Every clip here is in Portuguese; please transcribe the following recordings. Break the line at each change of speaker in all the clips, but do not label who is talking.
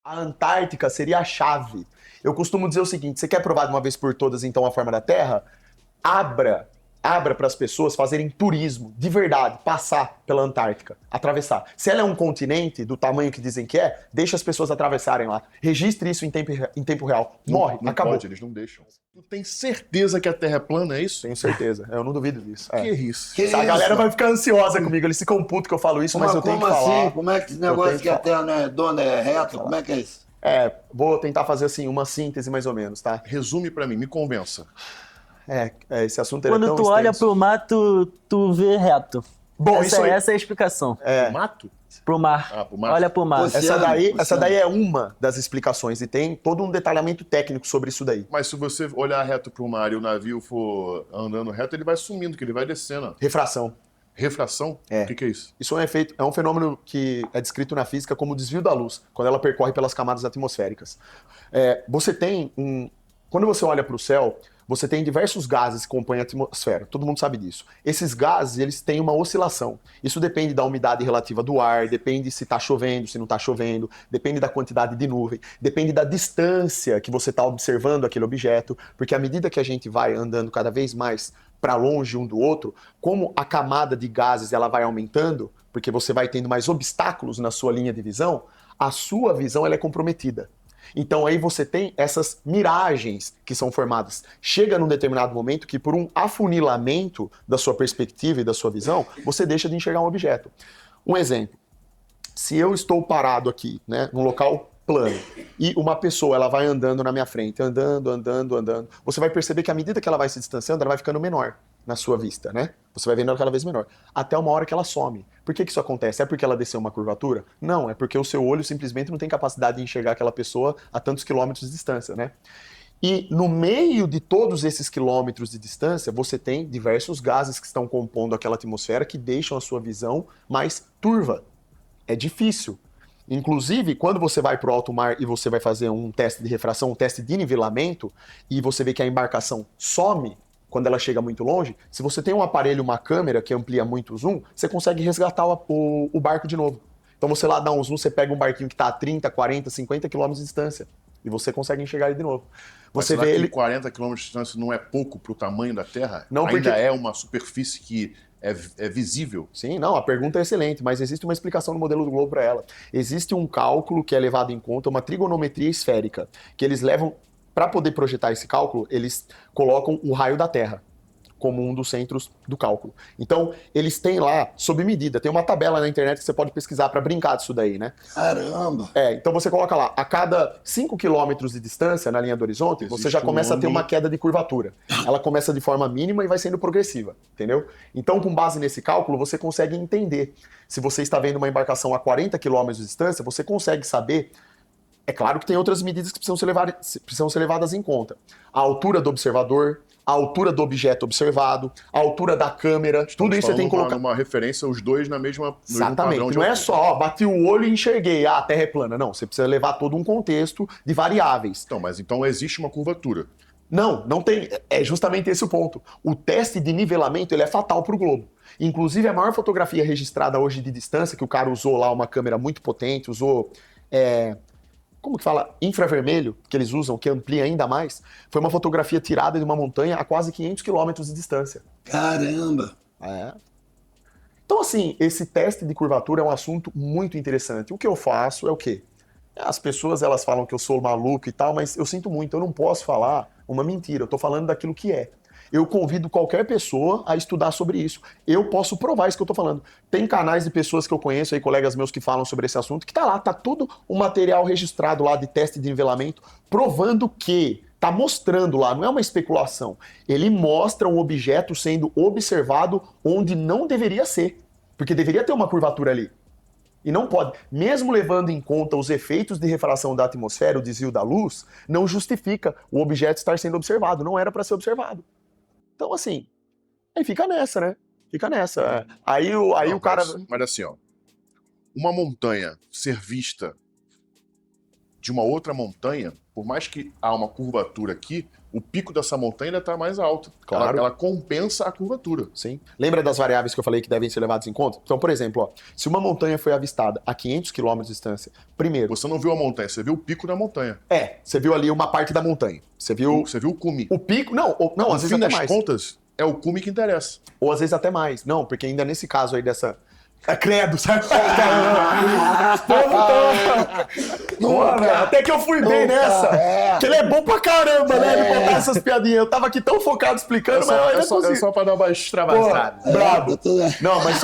A Antártica seria a chave. Eu costumo dizer o seguinte: você quer provar de uma vez por todas, então, a forma da Terra? Abra, abra para as pessoas fazerem turismo, de verdade, passar pela Antártica, atravessar. Se ela é um continente do tamanho que dizem que é, deixa as pessoas atravessarem lá. Registre isso em tempo real. Morre,
Não
acabou.
pode, eles não deixam. Tu tem certeza que a Terra é plana, é isso?
Tenho certeza, eu não duvido disso.
Que isso?
Que
A galera
isso?
vai ficar ansiosa comigo, eles ficam putos que eu falo isso, mas eu tenho que
Como
falar.
assim? Como é que esse
Eu
negócio
tenho
que a
que falar.
Terra não é redonda, é reta? Como é que é isso?
Vou tentar fazer assim uma síntese mais ou menos, tá?
Resume pra mim, me convença.
Esse assunto ele é
Quando
tão
tu olha
extenso.
pro mar, tu vê reto.
Bom, isso aí.
Essa é a explicação.
O mato?
Pro mar.
Ah, pro mar.
Olha pro mar.
Você-
Essa daí é uma das explicações e tem todo um detalhamento técnico sobre isso daí.
Mas se você olhar reto pro mar e o navio for andando reto, ele vai sumindo, que ele vai descendo.
Refração.
Refração?
É.
O que é isso?
Isso é um fenômeno que é descrito na física como desvio da luz, quando ela percorre pelas camadas atmosféricas. Quando você olha para o céu, você tem diversos gases que compõem a atmosfera. Todo mundo sabe disso. Esses gases, eles têm uma oscilação. Isso depende da umidade relativa do ar, depende se está chovendo, se não está chovendo, depende da quantidade de nuvem, depende da distância que você está observando aquele objeto, porque à medida que a gente vai andando cada vez mais para longe um do outro, como a camada de gases ela vai aumentando, porque você vai tendo mais obstáculos na sua linha de visão, a sua visão ela é comprometida. Então aí você tem essas miragens que são formadas. Chega num determinado momento que por um afunilamento da sua perspectiva e da sua visão, você deixa de enxergar um objeto. Um exemplo. Se eu estou parado aqui, né, num local plano, e uma pessoa ela vai andando na minha frente, andando, você vai perceber que à medida que ela vai se distanciando, ela vai ficando menor na sua vista, né? Você vai vendo ela cada vez menor, até uma hora que ela some. Por que isso acontece? É porque ela desceu uma curvatura? Não, é porque o seu olho simplesmente não tem capacidade de enxergar aquela pessoa a tantos quilômetros de distância, né? E no meio de todos esses quilômetros de distância, você tem diversos gases que estão compondo aquela atmosfera que deixam a sua visão mais turva. É difícil. Inclusive, quando você vai para o alto mar e você vai fazer um teste de refração, um teste de nivelamento, e você vê que a embarcação some quando ela chega muito longe, se você tem um aparelho, uma câmera que amplia muito o zoom, você consegue resgatar o barco de novo. Então você lá dá um zoom, você pega um barquinho que está a 30, 40, 50 quilômetros de distância, e você consegue enxergar ele de novo.
Mas
Você
será
vê
que
ele...
40 km de distância não é pouco pro tamanho da Terra?
Não, porque-
Ainda é uma superfície que é visível?
Sim, não, a pergunta é excelente, mas existe uma explicação no modelo do globo para ela. Existe um cálculo que é levado em conta, uma trigonometria esférica, que eles levam, para poder projetar esse cálculo, eles colocam o raio da Terra como um dos centros do cálculo. Então, eles têm lá, sob medida, tem uma tabela na internet que você pode pesquisar para brincar disso daí, né?
Caramba!
Então você coloca lá, a cada 5 quilômetros de distância na linha do horizonte, você
Existe
já
um
começa a ter
ângulo.
uma queda de curvatura. Ela começa de forma mínima e vai sendo progressiva, entendeu? Então, com base nesse cálculo, você consegue entender. Se você está vendo uma embarcação a 40 quilômetros de distância, você consegue saber. É claro que tem outras medidas que precisam ser levadas em conta. A altura do observador, a altura do objeto observado, a altura da câmera, tudo isso você tem que colocar.
Uma referência, os dois no mesmo
Exatamente.
padrão de
Não é
altura.
só, ó, bati o olho e enxerguei, a Terra é plana. Não, você precisa levar todo um contexto de variáveis.
Então, mas então existe uma curvatura.
Não tem. É justamente esse o ponto. O teste de nivelamento ele é fatal para o globo. Inclusive, a maior fotografia registrada hoje de distância, que o cara usou lá uma câmera muito potente, usou. Como que fala? Infravermelho, que eles usam, que amplia ainda mais, foi uma fotografia tirada de uma montanha a quase 500 quilômetros de distância.
Caramba!
Então, assim, esse teste de curvatura é um assunto muito interessante. O que eu faço é o quê? As pessoas, elas falam que eu sou maluco e tal, mas eu sinto muito, eu não posso falar uma mentira, eu tô falando daquilo que é. Eu convido qualquer pessoa a estudar sobre isso. Eu posso provar isso que eu tô falando. Tem canais de pessoas que eu conheço aí, colegas meus que falam sobre esse assunto, que tá lá, tá tudo o material registrado lá de teste de nivelamento, provando que, tá mostrando lá, não é uma especulação. Ele mostra um objeto sendo observado onde não deveria ser. Porque deveria ter uma curvatura ali. E não pode. Mesmo levando em conta os efeitos de refração da atmosfera, o desvio da luz, não justifica o objeto estar sendo observado. Não era para ser observado. Então, assim, aí fica nessa, né? Fica nessa. Aí
Não,
o cara...
Mas assim, ó, uma montanha ser vista de uma outra montanha, por mais que há uma curvatura aqui, o pico dessa montanha ainda está mais alto.
Claro.
Ela compensa a curvatura.
Sim. Lembra das variáveis que eu falei que devem ser levadas em conta? Então, por exemplo, ó, se uma montanha foi avistada a 500 km de distância, primeiro...
Você não viu a montanha, você viu o pico da montanha.
Você viu ali uma parte da montanha. Você viu
o cume.
o pico... Não,
No
às vezes
fim
até
das
mais.
contas, é o cume que interessa.
Ou às vezes até mais. Não, porque ainda nesse caso aí dessa... credo, sabe? Porra, velho, até que eu fui bem nessa. Porque ele é bom pra caramba, né? Ele contar essas piadinhas. Eu tava aqui tão focado explicando, mas eu ainda consigo.
Só pra dar uma extravasada.
Porra, brabo. Não, mas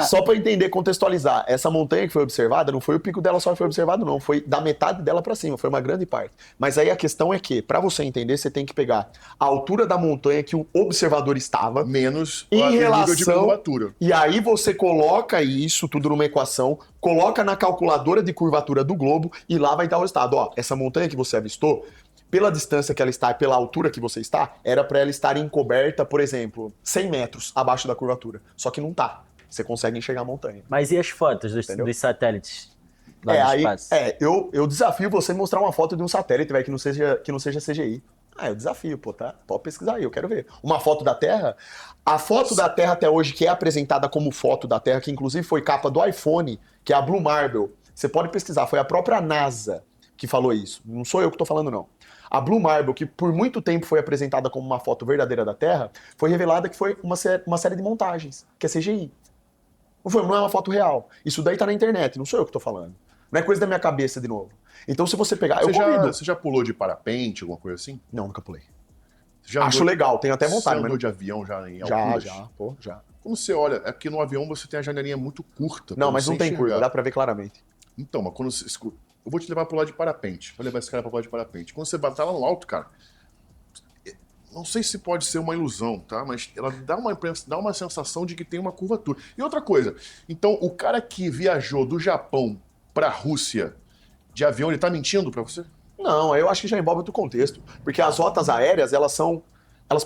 só pra entender, contextualizar. Essa montanha que foi observada, não foi o pico dela só que foi observado, não. Foi da metade dela pra cima, foi uma grande parte. Mas aí a questão é que, pra você entender, você tem que pegar a altura da montanha que o observador estava,
menos
em
o nível de
relação...
curvatura.
E aí você coloca isso tudo numa equação, coloca na calculadora de curvatura do globo e lá vai estar o resultado. Ó, essa montanha que você avistou, pela distância que ela está e pela altura que você está, era para ela estar encoberta, por exemplo, 100 metros abaixo da curvatura. Só que não tá. Você consegue enxergar a montanha.
Mas e as fotos dos satélites? Lá no espaço?
Eu desafio você mostrar uma foto de um satélite, velho, que não seja CGI. Eu desafio, pô, tá? Pode pesquisar aí, eu quero ver. Uma foto da Terra. A foto da Terra até hoje, que é apresentada como foto da Terra, que inclusive foi capa do iPhone, que é a Blue Marble. Você pode pesquisar, foi a própria NASA que falou isso. Não sou eu que tô falando, não. A Blue Marble, que por muito tempo foi apresentada como uma foto verdadeira da Terra, foi revelada que foi uma série de montagens, que é CGI. Não é uma foto real. Isso daí tá na internet, não sou eu que tô falando. Não é coisa da minha cabeça de novo. Então, se você pegar...
Você já pulou de parapente, alguma coisa assim?
Não, nunca pulei.
Já
Acho legal, tenho até vontade.
Você andou
mas
de avião já em alturas?
Já.
Quando você olha, é porque no avião você tem a janelinha muito curta.
Não, mas
você
não tem
enxergar.
curva, dá pra ver claramente.
Então, mas quando você... Eu vou te levar pro lado de parapente. Vou levar esse cara pro lado de parapente. Quando você tá lá no alto, cara... Não sei se pode ser uma ilusão, tá? Mas ela dá uma sensação de que tem uma curvatura. E outra coisa, então o cara que viajou do Japão pra Rússia de avião, ele tá mentindo pra você?
Não, eu acho que já envolve outro contexto. Porque as rotas aéreas, elas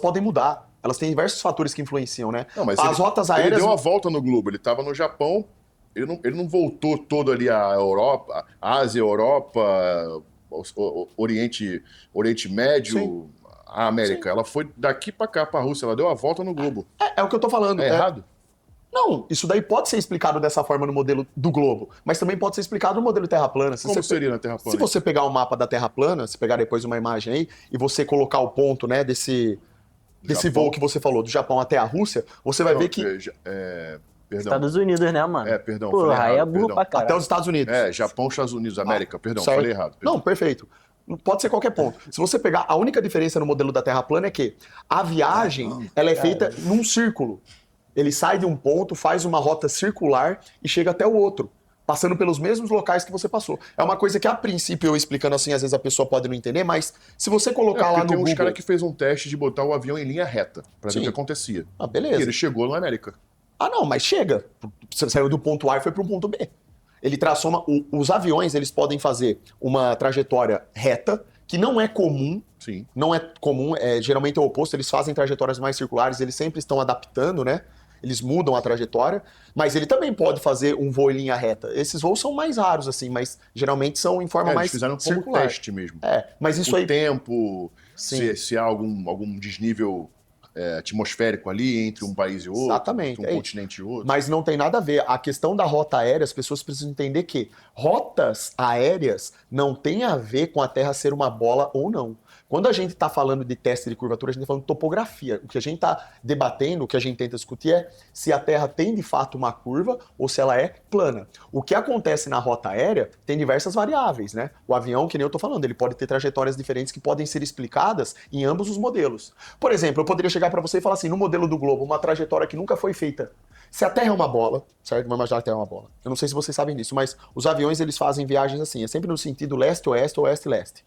podem mudar. Elas têm diversos fatores que influenciam, né?
Não, mas
as rotas aéreas...
ele deu a volta no globo. Ele tava no Japão, ele não voltou todo ali a Europa, Ásia, Europa, Oriente Médio...
Sim.
A América,
Sim.
ela foi daqui pra cá, pra Rússia, ela deu a volta no globo.
É o que eu tô falando.
É errado?
Não, isso daí pode ser explicado dessa forma no modelo do globo, mas também pode ser explicado no modelo Terra plana.
Como seria na Terra plana?
Se você pegar o mapa da Terra plana, se pegar depois uma imagem aí, e você colocar o ponto, né, desse voo que você falou, do Japão até a Rússia, você vai ver que...
Perdão.
Estados Unidos, né, mano?
Perdão.
Porra,
falei
aí é
errado,
burro
perdão.
pra caralho.
Até os Estados Unidos.
Japão, Estados Unidos, América, perdão,
Certo.
falei errado. Perdão.
Não, perfeito. Pode ser qualquer ponto. Se você pegar, a única diferença no modelo da Terra plana é que a viagem, ela é feita num círculo. Ele sai de um ponto, faz uma rota circular e chega até o outro, passando pelos mesmos locais que você passou. É uma coisa que, a princípio, eu explicando assim, às vezes a pessoa pode não entender, mas se você colocar lá no
tem uns
Google...
caras que fez um teste de botar o avião em linha reta, pra ver o
Sim.
que acontecia.
Beleza.
E ele chegou na América.
Não, mas chega. Você saiu do ponto A e foi para um ponto B. Ele traçou os aviões, eles podem fazer uma trajetória reta, que não é comum.
Sim.
Não é comum, geralmente é o oposto, eles fazem trajetórias mais circulares, eles sempre estão adaptando, né? Eles mudam a trajetória, mas ele também pode fazer um voo em linha reta. Esses voos são mais raros, assim, mas geralmente são em forma mais
Eles fizeram como
circular.
teste mesmo.
Mas isso
o
aí...
tempo,
Sim.
se há algum desnível atmosférico ali entre um país e outro,
Exatamente,
entre um continente e outro.
Mas não tem nada a ver. A questão da rota aérea, as pessoas precisam entender que rotas aéreas não tem a ver com a Terra ser uma bola ou não. Quando a gente está falando de teste de curvatura, a gente está falando de topografia. O que a gente está debatendo, o que a gente tenta discutir é se a Terra tem de fato uma curva ou se ela é plana. O que acontece na rota aérea tem diversas variáveis, né? O avião, que nem eu estou falando, ele pode ter trajetórias diferentes que podem ser explicadas em ambos os modelos. Por exemplo, eu poderia chegar para você e falar assim, no modelo do globo, uma trajetória que nunca foi feita. Se a Terra é uma bola, certo? Vamos imaginar que a Terra é uma bola. Eu não sei se vocês sabem disso, mas os aviões, eles fazem viagens assim, é sempre no sentido leste-oeste, oeste-leste.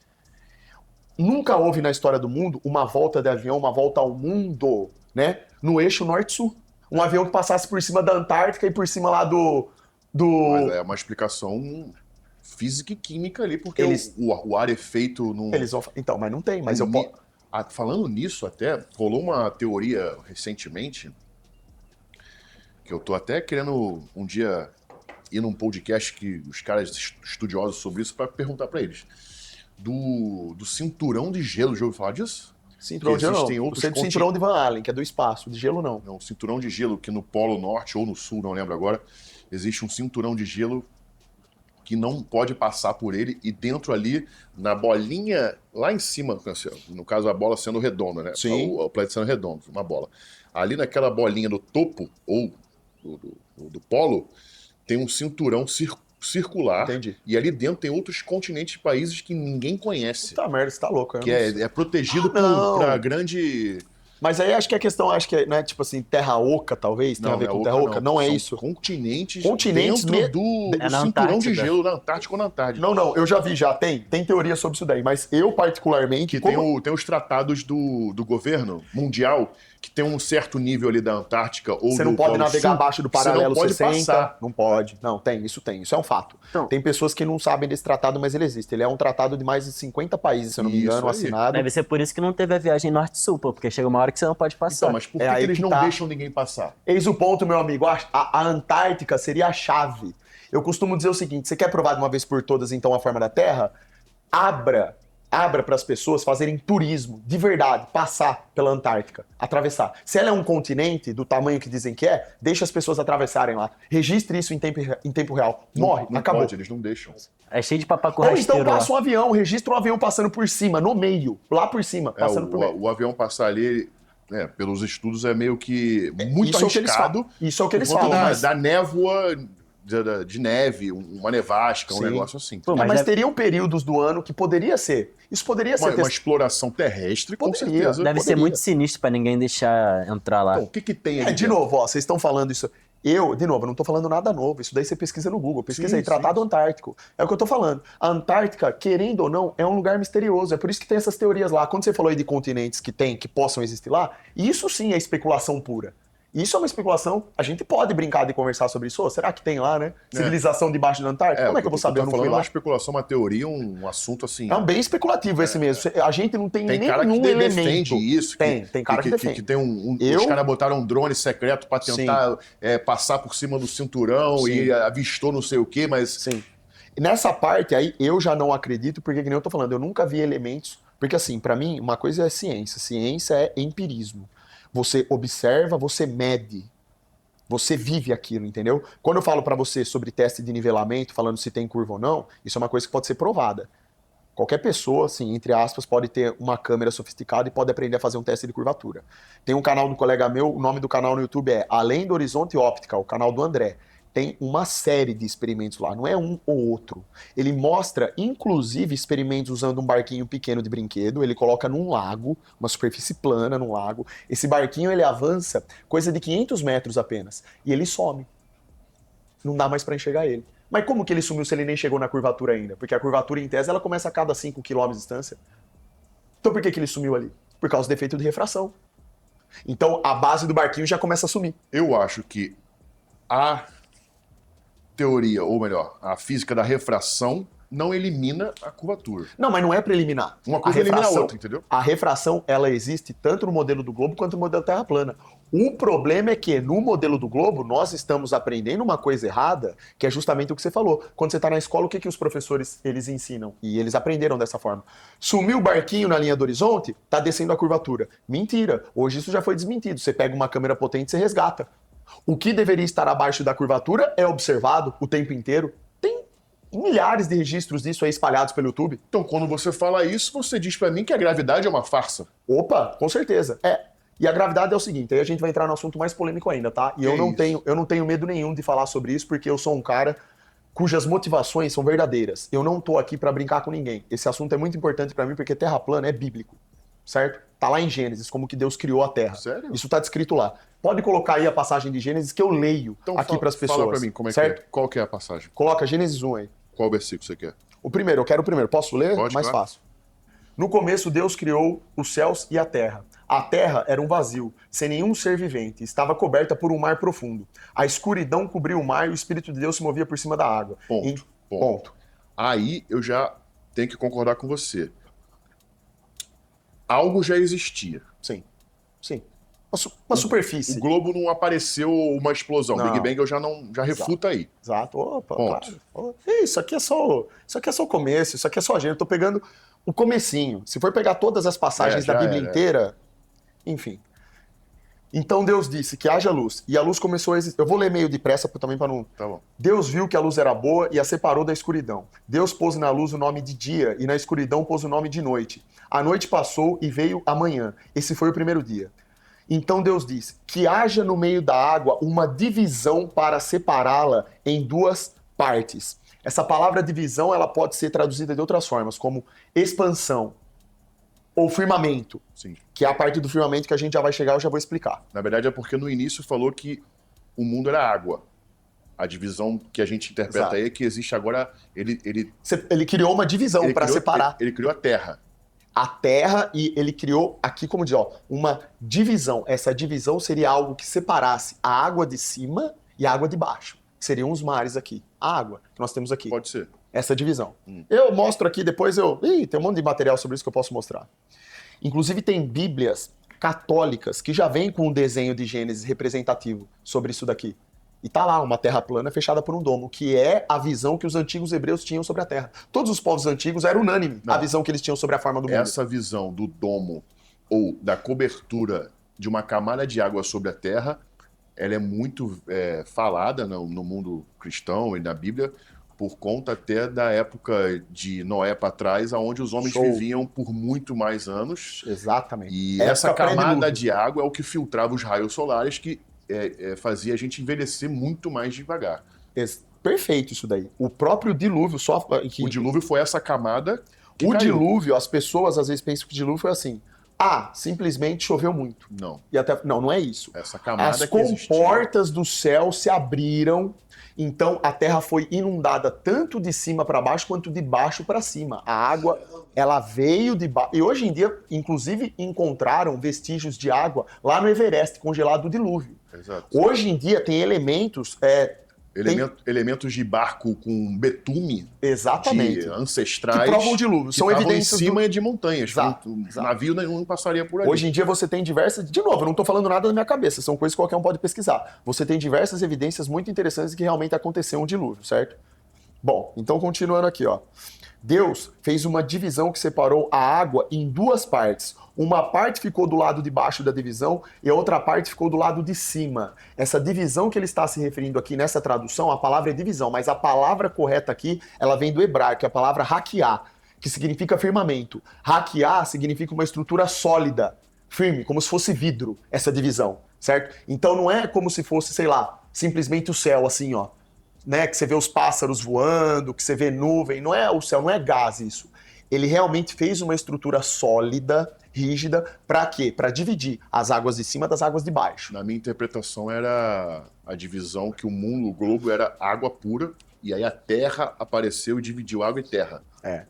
Nunca houve na história do mundo uma volta de avião, uma volta ao mundo, né? No eixo norte-sul. Um avião que passasse por cima da Antártica e por cima lá do...
Mas é uma explicação física e química ali, porque o ar é feito num...
Então, mas não tem, mas eu posso...
Falando nisso até, rolou uma teoria recentemente, que eu tô até querendo um dia ir num podcast que os caras estudiosos sobre isso para perguntar para eles. do cinturão de gelo. Já ouviu falar disso?
Cinturão de gelo
existem
não.
outros
Eu sei do cinturão de Van Allen, que é do espaço. De gelo não.
É um cinturão de gelo que no Polo Norte ou no Sul, não lembro agora, existe um cinturão de gelo que não pode passar por ele, e dentro ali, na bolinha, lá em cima, no caso a bola sendo redonda, né?
Sim.
O planeta sendo redondo, uma bola. Ali naquela bolinha do topo, ou do polo, tem um cinturão circular.
Entendi.
E ali dentro tem outros continentes e países que ninguém conhece.
Puta merda, você tá louco.
Que é protegido
não.
por grande...
Mas aí acho que a questão, não é tipo assim, terra oca, talvez, tem a ver com terra oca. Não é
São
isso.
Continentes
É
dentro do
na
cinturão de
Antártida.
gelo da Antártica ou na Antártida.
Não, eu já vi, tem teoria sobre isso daí, mas eu particularmente...
Que tem os tratados do governo mundial, que tem um certo nível ali da Antártica ou
Você não
do
pode
Polo
navegar
Sul,
abaixo do
você não
paralelo
pode
60.
passar.
Não pode. Não, isso é um fato.
Então-
Tem pessoas que não sabem desse tratado, mas ele existe. Ele é um tratado de mais de 50 países, se eu não me
Isso
engano,
aí.
assinado.
Deve ser por isso que não teve a viagem norte-sul, pô, porque chega uma hora que você não pode passar.
Então, mas por que,
É aí
que eles
que
não
tá.
deixam ninguém passar?
Eis o ponto, meu amigo. A Antártica seria a chave. Eu costumo dizer o seguinte: você quer provar de uma vez por todas, então, a forma da Terra? Abra para as pessoas fazerem turismo, de verdade, passar pela Antártica, atravessar. Se ela é um continente do tamanho que dizem que é, deixa as pessoas atravessarem lá. Registre isso em tempo real. Morre,
não
acabou.
pode, eles não deixam.
É cheio de papaco
Ou então
rasteiro lá.
passa um avião, registra um avião passando por cima, no meio, lá por cima, passando por meio.
O avião passar ali, pelos estudos, é meio que muito
Isso é o que eles
arriscado.
falam. Isso é o que eles
por conta
falam.
da,
Mas...
da névoa, de neve, uma nevasca, um
Sim.
negócio assim.
Pô,
mas
mas
teriam períodos do ano que poderia ser. Isso poderia ser
Uma exploração terrestre, com
Poderia.
certeza.
deve ser
poderia.
muito sinistro pra ninguém deixar entrar lá.
Então, o que tem ali
De
dentro?
novo, vocês estão falando isso. De novo, eu não tô falando nada novo. Isso daí você pesquisa no Google. Pesquisa
Sim,
aí, Tratado Antártico. É o que eu tô falando. A Antártica, querendo ou não, é um lugar misterioso. É por isso que tem essas teorias lá. Quando você falou aí de continentes que possam existir lá, isso sim é especulação pura. Isso é uma especulação. A gente pode brincar de conversar sobre isso. Ô, será que tem lá, né? Civilização debaixo da Antártica? Como é que eu vou saber? Eu não
falando
fui
uma
lá.
especulação, uma teoria, um assunto assim.
É um bem especulativo esse mesmo. A gente não tem,
Tem
nenhum
cara que
elemento.
defende isso.
Tem cara que defende.
Que tem
Eu-
Os caras botaram um drone secreto pra tentar passar por cima do cinturão
Sim.
e avistou não sei o quê, mas
Sim. E nessa parte aí, eu já não acredito, porque que nem eu tô falando, eu nunca vi elementos. Porque assim, pra mim, uma coisa é ciência. Ciência é empirismo. Você observa, você mede. Você vive aquilo, entendeu? Quando eu falo pra você sobre teste de nivelamento, falando se tem curva ou não, isso é uma coisa que pode ser provada. Qualquer pessoa, assim, entre aspas, pode ter uma câmera sofisticada e pode aprender a fazer um teste de curvatura. Tem um canal do colega meu, o nome do canal no YouTube é Além do Horizonte Óptica, o canal do André. Tem uma série de experimentos lá, não é um ou outro. Ele mostra, inclusive, experimentos usando um barquinho pequeno de brinquedo, ele coloca num lago, uma superfície plana num lago. Esse barquinho, ele avança coisa de 500 metros apenas, e ele some. Não dá mais para enxergar ele. Mas como que ele sumiu se ele nem chegou na curvatura ainda? Porque a curvatura, em tese, ela começa a cada 5 km de distância. Então por que ele sumiu ali? Por causa do efeito de refração. Então a base do barquinho já começa a sumir.
eu acho que a teoria, ou melhor, a física da refração não elimina a curvatura.
Não, mas não é para eliminar.
Uma coisa elimina a outra, entendeu?
A refração, ela existe tanto no modelo do globo quanto no modelo Terra plana. O problema é que no modelo do globo nós estamos aprendendo uma coisa errada, que é justamente o que você falou. Quando você está na escola, o que os professores eles ensinam? E eles aprenderam dessa forma. Sumiu o barquinho na linha do horizonte, tá descendo a curvatura. Mentira. Hoje isso já foi desmentido. Você pega uma câmera potente e você resgata. O que deveria estar abaixo da curvatura é observado o tempo inteiro. Tem milhares de registros disso aí espalhados pelo YouTube.
Então, quando você fala isso, você diz pra mim que a gravidade é uma farsa.
Opa, com certeza. E a gravidade é o seguinte, aí a gente vai entrar no assunto mais polêmico ainda, tá? E eu não tenho medo nenhum de falar sobre isso, porque eu sou um cara cujas motivações são verdadeiras. Eu não tô aqui pra brincar com ninguém. Esse assunto é muito importante pra mim, porque terra plana é bíblico, certo? Tá lá em Gênesis, como que Deus criou a Terra.
Sério?
Isso tá descrito lá. Pode colocar aí a passagem de Gênesis que eu leio aqui pras pessoas.
Fala pra mim, como é
certo?
que é? Qual que é a passagem?
Coloca Gênesis 1 aí.
Qual versículo você quer?
O primeiro, eu quero o primeiro. Posso ler?
Pode,
Mais
claro.
fácil. No começo, Deus criou os céus e a terra. A terra era um vazio, sem nenhum ser vivente. Estava coberta por um mar profundo. A escuridão cobriu o mar e o Espírito de Deus se movia por cima da água. Ponto.
Aí eu já tenho que concordar com você. Algo já existia.
Sim. Uma superfície.
O globo não apareceu uma explosão.
Não.
Big Bang eu já refuta aí.
Exato. Opa,
Ponto.
claro. Isso aqui é só o começo, isso aqui é só a gente. Eu tô pegando o comecinho. Se for pegar todas as passagens da Bíblia inteira, enfim. Então Deus disse que haja luz, e a luz começou a existir. Eu vou ler meio depressa também para não...
Tá bom.
Deus viu que a luz era boa e a separou da escuridão. Deus pôs na luz o nome de dia e na escuridão pôs o nome de noite. A noite passou e veio a manhã. Esse foi o primeiro dia. Então Deus disse que haja no meio da água uma divisão para separá-la em duas partes. Essa palavra divisão, ela pode ser traduzida de outras formas, como expansão ou firmamento.
Sim.
Que é a parte do firmamento que a gente já vai chegar, eu já vou explicar.
Na verdade é porque no início falou que o mundo era água. A divisão que a gente interpreta
Exato.
aí é que existe agora... Ele
criou uma divisão para separar
Ele criou a Terra.
a terra e ele criou aqui, como diz, ó, uma divisão. Essa divisão seria algo que separasse a água de cima e a água de baixo. Que seriam os mares aqui. A água que nós temos aqui.
Pode ser.
Essa divisão. Eu mostro aqui, depois tem um monte de material sobre isso que eu posso mostrar. Inclusive tem bíblias católicas que já vêm com um desenho de Gênesis representativo sobre isso daqui. E tá lá, uma terra plana fechada por um domo, que é a visão que os antigos hebreus tinham sobre a terra. Todos os povos antigos era unânime a visão que eles tinham sobre a forma do mundo.
Essa visão do domo ou da cobertura de uma camada de água sobre a terra, ela é muito falada no mundo cristão e na Bíblia, por conta até da época de Noé para trás, onde os homens viviam por muito mais anos.
Exatamente.
E essa camada de água é o que filtrava os raios solares que fazia a gente envelhecer muito mais devagar.
Perfeito isso daí. O próprio dilúvio só...
O dilúvio foi essa camada que
O
caiu.
dilúvio, as pessoas às vezes pensam que o dilúvio foi assim. Simplesmente choveu muito.
Não.
E até, não é isso.
Essa camada
As
que existia.
comportas do céu se abriram, então a terra foi inundada tanto de cima para baixo quanto de baixo para cima. A água, ela veio de baixo. E hoje em dia, inclusive, encontraram vestígios de água lá no Everest, congelado do dilúvio.
Exato.
Hoje em dia tem elementos...
Elementos de barco com betume
Exatamente.
de ancestrais
Que provam o dilúvio.
que
São
estavam
evidências
em cima de montanhas.
Exato,
Um
exato.
navio nenhum passaria por ali.
Hoje em dia você tem diversas... De novo, eu não estou falando nada da minha cabeça, são coisas que qualquer um pode pesquisar. Você tem diversas evidências muito interessantes de que realmente aconteceu um dilúvio, certo? Bom, então continuando aqui, ó. Deus fez uma divisão que separou a água em duas partes. Uma parte ficou do lado de baixo da divisão e a outra parte ficou do lado de cima. Essa divisão que ele está se referindo aqui nessa tradução, a palavra é divisão, mas a palavra correta aqui, ela vem do hebraico, é a palavra hakiá, que significa firmamento. Hakiá significa uma estrutura sólida, firme, como se fosse vidro, essa divisão, certo? Então não é como se fosse, sei lá, simplesmente o céu, assim, ó. Né, que você vê os pássaros voando, que você vê nuvem, não é o céu, não é gás isso. Ele realmente fez uma estrutura sólida, rígida, para quê? Para dividir as águas de cima das águas de baixo.
Na minha interpretação era a divisão que o mundo, o globo, era água pura, e aí a terra apareceu e dividiu água e terra.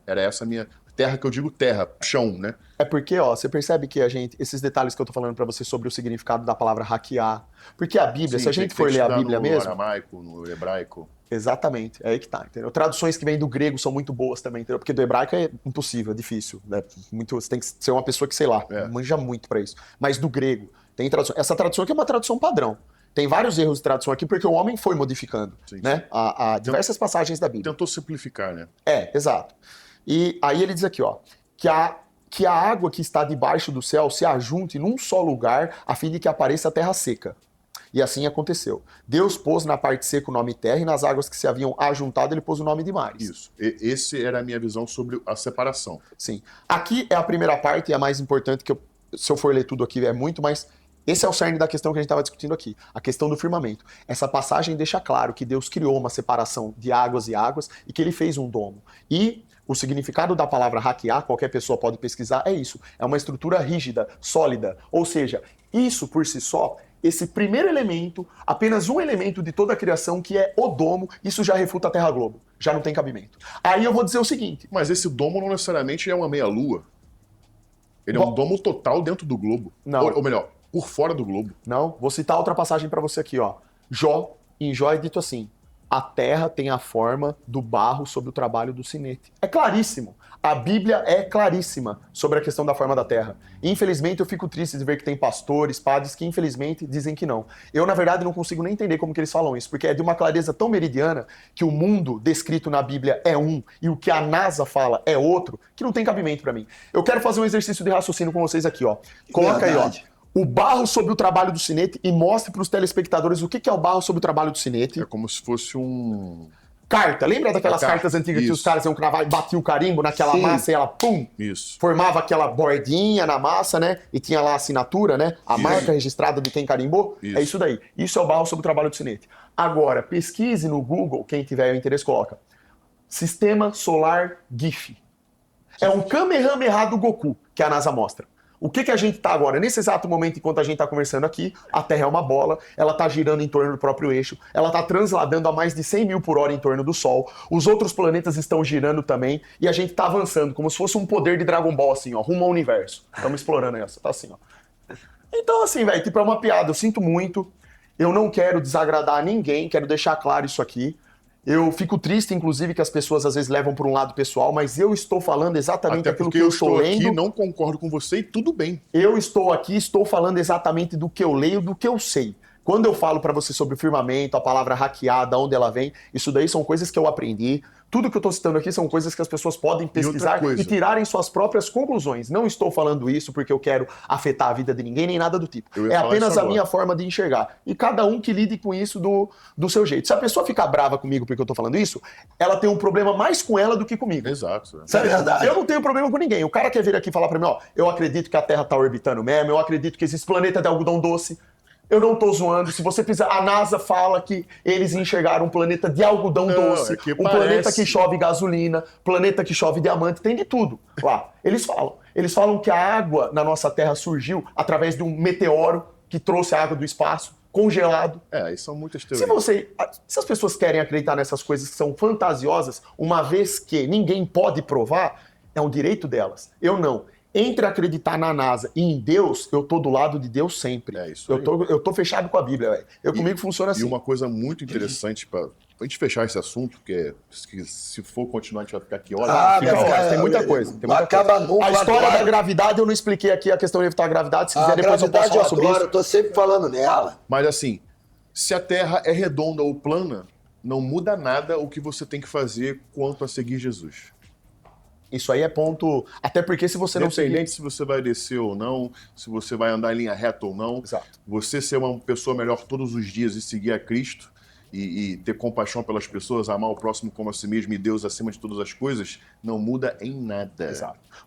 Era essa a minha... Terra que eu digo terra, chão, né?
É porque, ó, você percebe que esses detalhes que eu tô falando para você sobre o significado da palavra hackear, porque a Bíblia,
Sim,
se a gente for ler a Bíblia
no
mesmo...
No aramaico, no hebraico.
Exatamente, é aí que tá, entendeu? Traduções que vêm do grego são muito boas também, entendeu? Porque do hebraico é impossível, é difícil, né? Você tem que ser uma pessoa que, sei lá, manja muito para isso. Mas do grego, tem tradução. Essa tradução aqui é uma tradução padrão. Tem vários erros de tradução aqui porque o homem foi modificando, né? A diversas passagens da Bíblia.
Tentou simplificar, né?
Exato. E aí ele diz aqui, ó, que a água que está debaixo do céu se ajunte num só lugar a fim de que apareça a terra seca. E assim aconteceu. Deus pôs na parte seca o nome terra e nas águas que se haviam ajuntado ele pôs o nome de mares.
Isso. Esse era a minha visão sobre a separação.
Sim. Aqui é a primeira parte e é a mais importante que se eu for ler tudo aqui é muito, mas esse é o cerne da questão que a gente estava discutindo aqui, a questão do firmamento. Essa passagem deixa claro que Deus criou uma separação de águas e águas e que ele fez um domo. E o significado da palavra hackear, qualquer pessoa pode pesquisar, é isso. É uma estrutura rígida, sólida. Ou seja, isso por si só, esse primeiro elemento, apenas um elemento de toda a criação, que é o domo, isso já refuta a Terra Globo. Já não tem cabimento. Aí eu vou dizer o seguinte...
Mas esse domo não necessariamente é uma meia-lua. Ele é um domo total dentro do globo.
Não.
Ou melhor, por fora do globo.
Não, vou citar outra passagem para você aqui, ó. Em Jó é dito assim: a terra tem a forma do barro sob o trabalho do sinete. É claríssimo. A Bíblia é claríssima sobre a questão da forma da Terra. Infelizmente, eu fico triste de ver que tem pastores, padres que infelizmente dizem que não. Eu, na verdade, não consigo nem entender como que eles falam isso, porque é de uma clareza tão meridiana que o mundo descrito na Bíblia é um e o que a NASA fala é outro, que não tem cabimento para mim. Eu quero fazer um exercício de raciocínio com vocês aqui, ó. Coloca aí, ó. O barro sobre o trabalho do sinete e mostre para os telespectadores o que é o barro sobre o trabalho do sinete.
É como se fosse um...
Carta, lembra daquelas cartas antigas que os caras iam cravar e batiam o carimbo naquela massa e ela, pum, formava aquela bordinha na massa, né? E tinha lá a assinatura, né? A marca registrada de quem carimbou. É isso daí. Isso é o barro sobre o trabalho do sinete. Agora, pesquise no Google, quem tiver o interesse coloca. Sistema Solar GIF. É um Kamehameha do Goku que a NASA mostra. O que a gente está agora? Nesse exato momento, enquanto a gente está conversando aqui, a Terra é uma bola, ela está girando em torno do próprio eixo, ela está transladando a mais de 100 mil por hora em torno do Sol, os outros planetas estão girando também, e a gente está avançando, como se fosse um poder de Dragon Ball, assim, ó, rumo ao universo. Estamos explorando essa, tá assim, ó. Então, assim, velho, tipo, é uma piada, eu sinto muito, eu não quero desagradar ninguém, quero deixar claro isso aqui. Eu fico triste, inclusive, que as pessoas às vezes levam por um lado pessoal, mas eu estou falando exatamente aquilo que eu estou lendo.
Aqui, não concordo com você e tudo bem.
Eu estou aqui, estou falando exatamente do que eu leio, do que eu sei. Quando eu falo para você sobre o firmamento, a palavra hackeada, onde ela vem, isso daí são coisas que eu aprendi. Tudo que eu estou citando aqui são coisas que as pessoas podem pesquisar e tirarem suas próprias conclusões. Não estou falando isso porque eu quero afetar a vida de ninguém, nem nada do tipo. É apenas a minha forma de enxergar. E cada um que lide com isso do seu jeito. Se a pessoa ficar brava comigo porque eu estou falando isso, ela tem um problema mais com ela do que comigo.
Exato.
Sabe? É verdade. Eu não tenho problema com ninguém. O cara quer vir aqui e falar para mim, ó, eu acredito que a Terra está orbitando mesmo, eu acredito que existe planeta de algodão doce. Eu não tô zoando. Se você fizer... A NASA fala que eles enxergaram um planeta de algodão doce, planeta que chove gasolina, planeta que chove diamante, tem de tudo lá. Eles falam. Eles falam que a água na nossa Terra surgiu através de um meteoro que trouxe a água do espaço, congelado.
Aí são muitas teorias.
Se as pessoas querem acreditar nessas coisas que são fantasiosas, uma vez que ninguém pode provar, é um direito delas. Eu não. Entre acreditar na NASA e em Deus, eu tô do lado de Deus sempre. Eu tô fechado com a Bíblia, velho. Comigo funciona assim.
E uma coisa muito interessante pra gente fechar esse assunto, porque se for continuar a gente vai ficar aqui horas.
Tem muita coisa. A história da gravidade, eu não expliquei aqui a questão de evitar a gravidade. Se quiser, depois eu posso falar sobre isso.
Eu tô sempre falando nela.
Mas assim, se a Terra é redonda ou plana, não muda nada o que você tem que fazer quanto a seguir Jesus.
Isso aí é ponto... Até porque se você não seguir...
Independente se você vai descer ou não, se você vai andar em linha reta ou não, você ser uma pessoa melhor todos os dias e seguir a Cristo e ter compaixão pelas pessoas, amar o próximo como a si mesmo e Deus acima de todas as coisas, não muda em nada.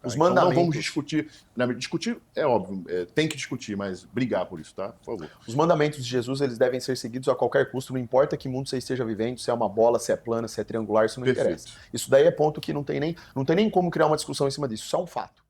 Os
então
mandamentos...
não vamos discutir. Discutir é óbvio, tem que discutir, mas brigar por isso, tá? Por favor.
Os mandamentos de Jesus, eles devem ser seguidos a qualquer custo, não importa que mundo você esteja vivendo, se é uma bola, se é plana, se é triangular, isso não interessa. Isso daí é ponto que não tem nem como criar uma discussão em cima disso, isso é um fato.